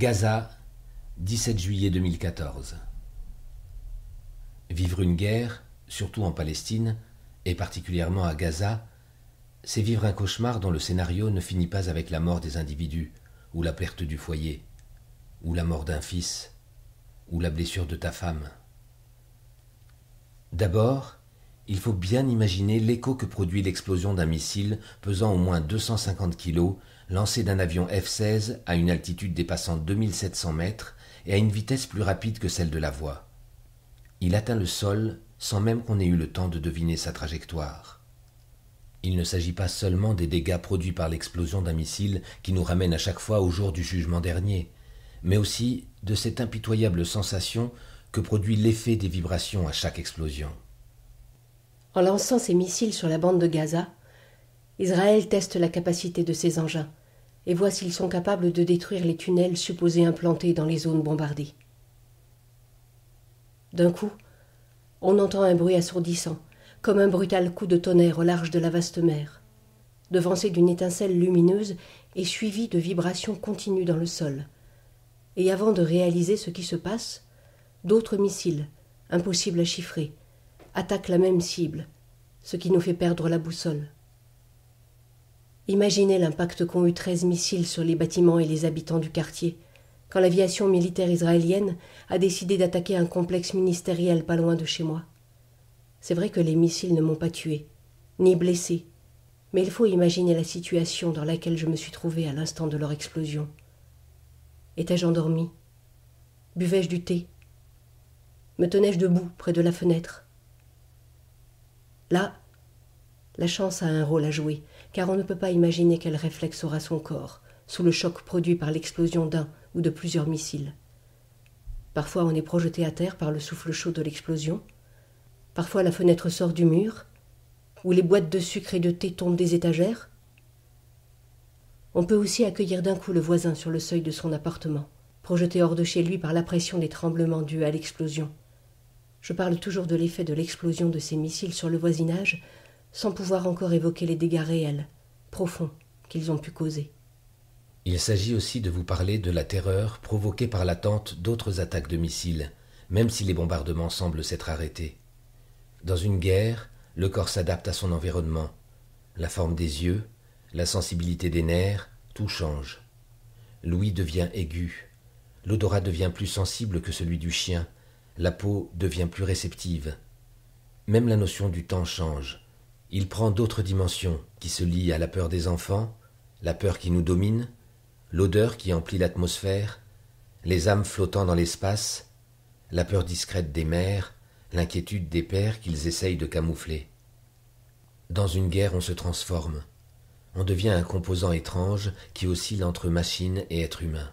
Gaza, 17 juillet 2014. Vivre une guerre, surtout en Palestine, et particulièrement à Gaza, c'est vivre un cauchemar dont le scénario ne finit pas avec la mort des individus, ou la perte du foyer, ou la mort d'un fils, ou la blessure de ta femme. D'abord, il faut bien imaginer l'écho que produit l'explosion d'un missile pesant au moins 250 kg, lancé d'un avion F-16 à une altitude dépassant 2700 mètres et à une vitesse plus rapide que celle de la voix. Il atteint le sol sans même qu'on ait eu le temps de deviner sa trajectoire. Il ne s'agit pas seulement des dégâts produits par l'explosion d'un missile qui nous ramène à chaque fois au jour du jugement dernier, mais aussi de cette impitoyable sensation que produit l'effet des vibrations à chaque explosion. En lançant ses missiles sur la bande de Gaza, Israël teste la capacité de ses engins et voit s'ils sont capables de détruire les tunnels supposés implantés dans les zones bombardées. D'un coup, on entend un bruit assourdissant, comme un brutal coup de tonnerre au large de la vaste mer, devancé d'une étincelle lumineuse et suivi de vibrations continues dans le sol. Et avant de réaliser ce qui se passe, d'autres missiles, impossibles à chiffrer, attaquent la même cible, ce qui nous fait perdre la boussole. Imaginez l'impact qu'ont eu 13 missiles sur les bâtiments et les habitants du quartier, quand l'aviation militaire israélienne a décidé d'attaquer un complexe ministériel pas loin de chez moi. C'est vrai que les missiles ne m'ont pas tué, ni blessé, mais il faut imaginer la situation dans laquelle je me suis trouvée à l'instant de leur explosion. Étais-je endormi? Buvais-je du thé? Me tenais-je debout près de la fenêtre? Là, la chance a un rôle à jouer, car on ne peut pas imaginer quel réflexe aura son corps, sous le choc produit par l'explosion d'un ou de plusieurs missiles. Parfois on est projeté à terre par le souffle chaud de l'explosion, parfois la fenêtre sort du mur, ou les boîtes de sucre et de thé tombent des étagères. On peut aussi accueillir d'un coup le voisin sur le seuil de son appartement, projeté hors de chez lui par la pression des tremblements dus à l'explosion. Je parle toujours de l'effet de l'explosion de ces missiles sur le voisinage, sans pouvoir encore évoquer les dégâts réels, profonds, qu'ils ont pu causer. Il s'agit aussi de vous parler de la terreur provoquée par l'attente d'autres attaques de missiles, même si les bombardements semblent s'être arrêtés. Dans une guerre, le corps s'adapte à son environnement. La forme des yeux, la sensibilité des nerfs, tout change. L'ouïe devient aiguë, l'odorat devient plus sensible que celui du chien, la peau devient plus réceptive. Même la notion du temps change. Il prend d'autres dimensions qui se lient à la peur des enfants, la peur qui nous domine, l'odeur qui emplit l'atmosphère, les âmes flottant dans l'espace, la peur discrète des mères, l'inquiétude des pères qu'ils essayent de camoufler. Dans une guerre, on se transforme. On devient un composant étrange qui oscille entre machine et être humain.